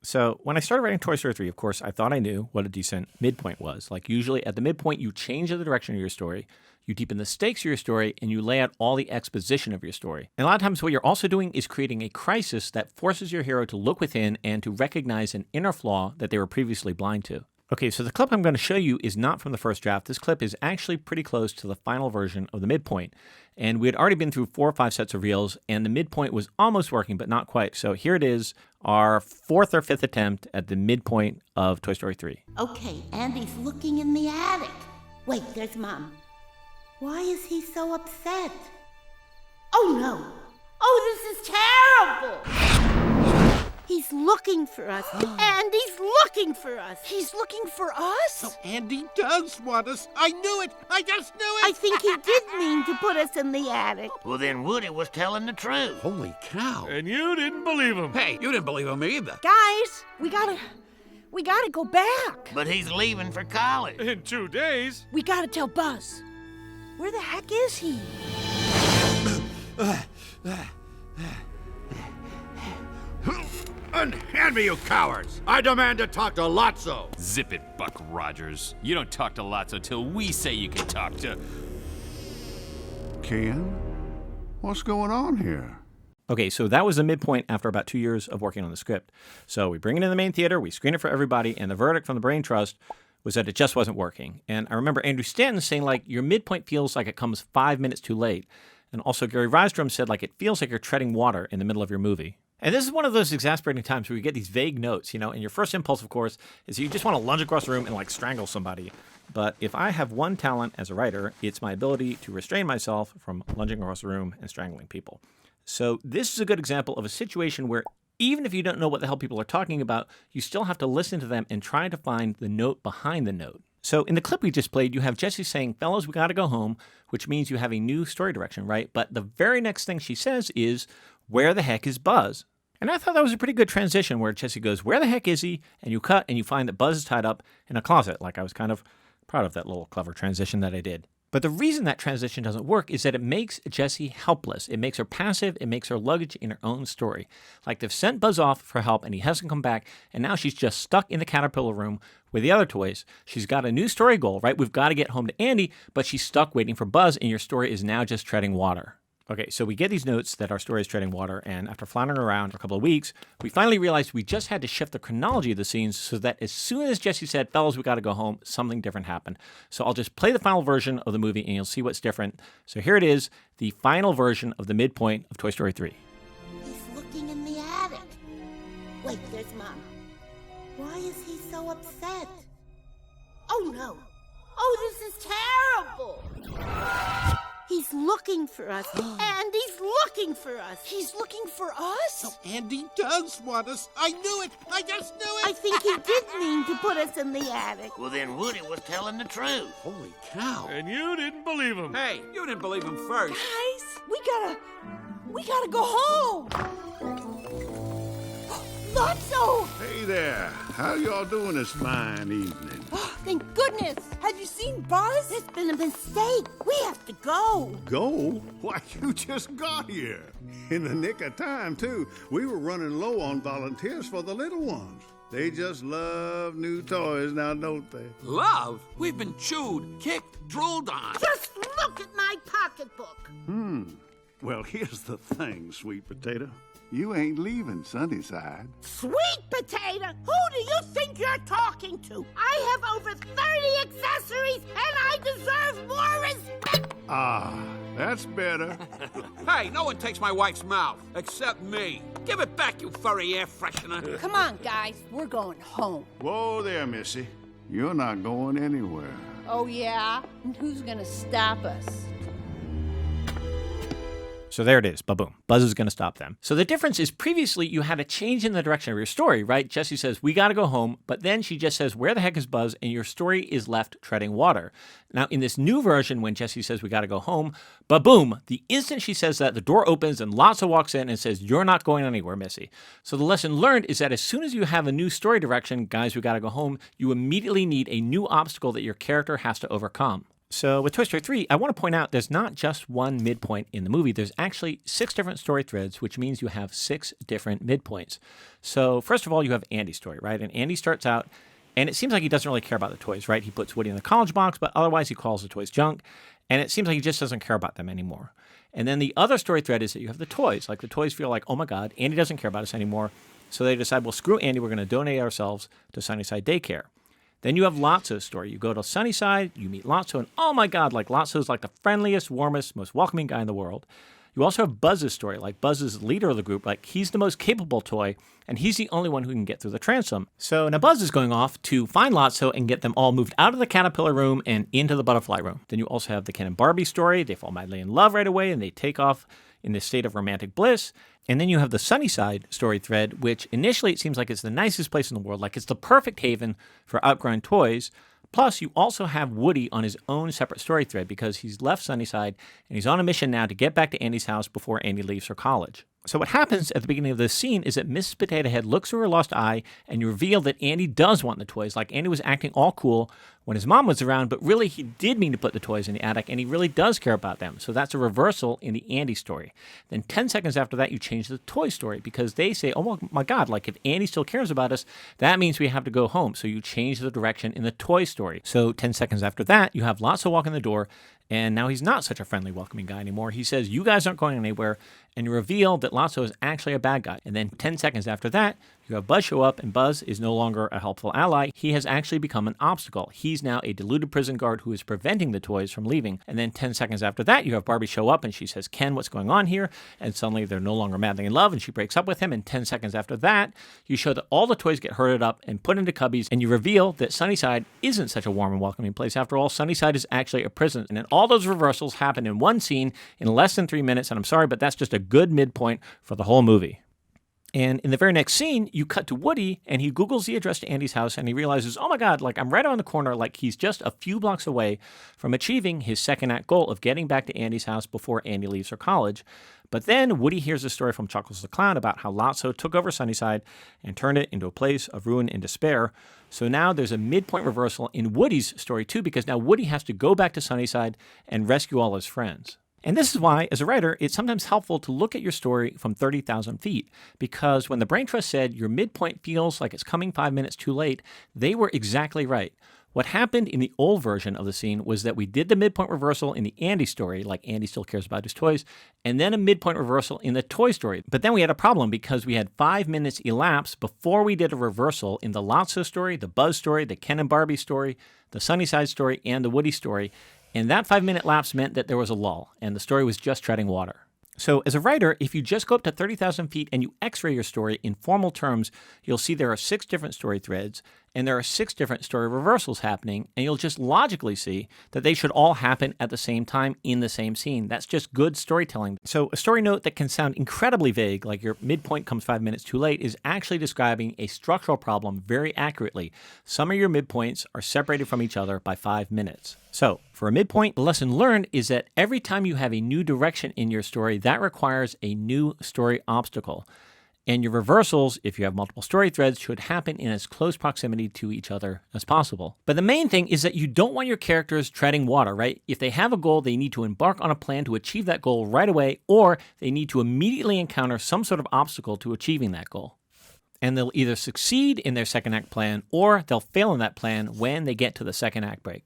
So when I started writing Toy Story 3, of course, I thought I knew what a decent midpoint was. Like usually at the midpoint, you change the direction of your story, you deepen the stakes of your story, and you lay out all the exposition of your story. And a lot of times what you're also doing is creating a crisis that forces your hero to look within and to recognize an inner flaw that they were previously blind to. Okay, so the clip I'm going to show you is not from the first draft. This clip is actually pretty close to the final version of the midpoint. And we had already been through 4 or 5 sets of reels, and the midpoint was almost working, but not quite. So here it is, our 4th or 5th attempt at the midpoint of Toy Story 3. Okay, Andy's looking in the attic. Wait, there's Mom. Why is he so upset? Oh no! Oh, this is terrible! He's looking for us. Andy's looking for us. He's looking for us? So Andy does want us. I knew it. I just knew it. I think he did mean to put us in the attic. Well, then Woody was telling the truth. Holy cow. And you didn't believe him. Hey, you didn't believe him either. Guys, we gotta go back. But he's leaving for college. In 2 days. We gotta tell Buzz. Where the heck is he? Unhand me, you cowards! I demand to talk to Lotso! Zip it, Buck Rogers. You don't talk to Lotso till we say you can talk to... Ken? What's going on here? Okay, so that was the midpoint after about 2 years of working on the script. So we bring it in the main theater, we screen it for everybody, and the verdict from the Brain Trust was that it just wasn't working. And I remember Andrew Stanton saying, like, your midpoint feels like it comes 5 minutes too late. And also Gary Rydstrom said, like, it feels like you're treading water in the middle of your movie. And this is one of those exasperating times where you get these vague notes, and your first impulse, of course, is you just want to lunge across the room and, like, strangle somebody. But if I have one talent as a writer, it's my ability to restrain myself from lunging across the room and strangling people. So this is a good example of a situation where even if you don't know what the hell people are talking about, you still have to listen to them and try to find the note behind the note. So in the clip we just played, you have Jusay saying, fellas, we got to go home, which means you have a new story direction, right? But the very next thing she says is, where the heck is Buzz? And I thought that was a pretty good transition where Jusay goes, where the heck is he? And you cut and you find that Buzz is tied up in a closet. Like, I was kind of proud of that little clever transition that I did. But the reason that transition doesn't work is that it makes Jusay helpless. It makes her passive. It makes her luggage in her own story. Like, they've sent Buzz off for help and he hasn't come back, and now she's just stuck in the caterpillar room with the other toys. She's got a new story goal, right? We've got to get home to Andy, but she's stuck waiting for Buzz, and your story is now just treading water. Okay, so we get these notes that our story is treading water, and after floundering around for a couple of weeks, we finally realized we just had to shift the chronology of the scenes so that as soon as Jusay said, fellas, we got to go home, something different happened. So I'll just play the final version of the movie, and you'll see what's different. So here it is, the final version of the midpoint of Toy Story 3. He's looking in the attic. Wait, there's Mom. Why is he so upset? Oh no! Oh, this is terrible! He's looking for us. Andy's looking for us. He's looking for us? So Andy does want us. I knew it. I just knew it. I think he did mean to put us in the attic. Well, then Woody was telling the truth. Holy cow. And you didn't believe him. Hey, you didn't believe him first. Guys, we gotta go home. Lotso! Hey there. How y'all doing this fine evening? Thank goodness. Have you seen Buzz? There's been a mistake. We have to go. Go? Why, you just got here. In the nick of time, too. We were running low on volunteers for the little ones. They just love new toys now, don't they? Love? We've been chewed, kicked, drooled on. Just look at my pocketbook. Well, here's the thing, sweet potato. You ain't leaving Sunnyside. Sweet potato! Who do you think you're talking to? I have over 30 accessories, and I deserve more respect! Ah, that's better. Hey, no one takes my wife's mouth, except me. Give it back, you furry air freshener. Come on, guys. We're going home. Whoa there, Missy. You're not going anywhere. Oh, yeah? And who's gonna stop us? So there it is, ba-boom. Buzz is going to stop them. So the difference is previously you had a change in the direction of your story, right? Jusay says, we got to go home, but then she just says, where the heck is Buzz? And your story is left treading water. Now, in this new version, when Jusay says, we got to go home, ba-boom, the instant she says that, the door opens and Lotso walks in and says, you're not going anywhere, Missy. So the lesson learned is that as soon as you have a new story direction, guys, we got to go home, you immediately need a new obstacle that your character has to overcome. So with Toy Story 3, I want to point out there's not just one midpoint in the movie. There's actually 6 different story threads, which means you have 6 different midpoints. So first of all, you have Andy's story, right? And Andy starts out, and it seems like he doesn't really care about the toys, right? He puts Woody in the college box, but otherwise he calls the toys junk. And it seems like he just doesn't care about them anymore. And then the other story thread is that you have the toys. Like the toys feel like, oh my God, Andy doesn't care about us anymore. So they decide, well, screw Andy, we're going to donate ourselves to Sunnyside Daycare. Then you have Lotso's story. You go to Sunnyside, you meet Lotso, and oh my God, like Lotso's like the friendliest, warmest, most welcoming guy in the world. You also have Buzz's story. Like Buzz is the leader of the group. Like he's the most capable toy, and he's the only one who can get through the transom. So now Buzz is going off to find Lotso and get them all moved out of the caterpillar room and into the butterfly room. Then you also have the Ken and Barbie story. They fall madly in love right away, and they take off in this state of romantic bliss. And then you have the Sunnyside story thread, which initially it seems like it's the nicest place in the world. Like it's the perfect haven for outgrown toys. Plus, you also have Woody on his own separate story thread because he's left Sunnyside and he's on a mission now to get back to Andy's house before Andy leaves for college. So what happens at the beginning of this scene is that Mrs. Potato Head looks through her lost eye and you reveal that Andy does want the toys. Like Andy was acting all cool when his mom was around, but really he did mean to put the toys in the attic and he really does care about them. So that's a reversal in the Andy story. Then 10 seconds after that, you change the toy story because they say, oh my God, like if Andy still cares about us, that means we have to go home. So you change the direction in the toy story. So 10 seconds after that, you have Lotso walk in the door. And now he's not such a friendly, welcoming guy anymore. He says, you guys aren't going anywhere. And you reveal that Lotso is actually a bad guy. And then 10 seconds after that, you have Buzz show up, and Buzz is no longer a helpful ally. He has actually become an obstacle. He's now a deluded prison guard who is preventing the toys from leaving. And then 10 seconds after that, you have Barbie show up, and she says, Ken, what's going on here? And suddenly they're no longer madly in love, and she breaks up with him. And 10 seconds after that, you show that all the toys get herded up and put into cubbies, and you reveal that Sunnyside isn't such a warm and welcoming place. After all, Sunnyside is actually a prison. And then all those reversals happen in one scene in less than 3 minutes, and I'm sorry, but that's just a good midpoint for the whole movie. And in the very next scene, you cut to Woody, and he Googles the address to Andy's house, and he realizes, oh my God, like I'm right around the corner, like he's just a few blocks away from achieving his second act goal of getting back to Andy's house before Andy leaves for college. But then Woody hears a story from Chuckles the Clown about how Lotso took over Sunnyside and turned it into a place of ruin and despair. So now there's a midpoint reversal in Woody's story too, because now Woody has to go back to Sunnyside and rescue all his friends. And this is why, as a writer, it's sometimes helpful to look at your story from 30,000 feet, because when the Brain Trust said your midpoint feels like it's coming 5 minutes too late, they were exactly right. What happened in the old version of the scene was that we did the midpoint reversal in the Andy story, like Andy still cares about his toys, and then a midpoint reversal in the toy story. But then we had a problem because we had 5 minutes elapse before we did a reversal in the Lotso story, the Buzz story, the Ken and Barbie story, the Sunnyside story, and the Woody story. And that 5-minute lapse meant that there was a lull, and the story was just treading water. So as a writer, if you just go up to 30,000 feet and you x-ray your story in formal terms, you'll see there are 6 different story threads, and there are 6 different story reversals happening, and you'll just logically see that they should all happen at the same time in the same scene. That's just good storytelling. So a story note that can sound incredibly vague, like your midpoint comes 5 minutes too late, is actually describing a structural problem very accurately. Some of your midpoints are separated from each other by 5 minutes. So for a midpoint, the lesson learned is that every time you have a new direction in your story, that requires a new story obstacle. And your reversals, if you have multiple story threads, should happen in as close proximity to each other as possible. But the main thing is that you don't want your characters treading water, right? If they have a goal, they need to embark on a plan to achieve that goal right away, or they need to immediately encounter some sort of obstacle to achieving that goal. And they'll either succeed in their second act plan, or they'll fail in that plan when they get to the second act break.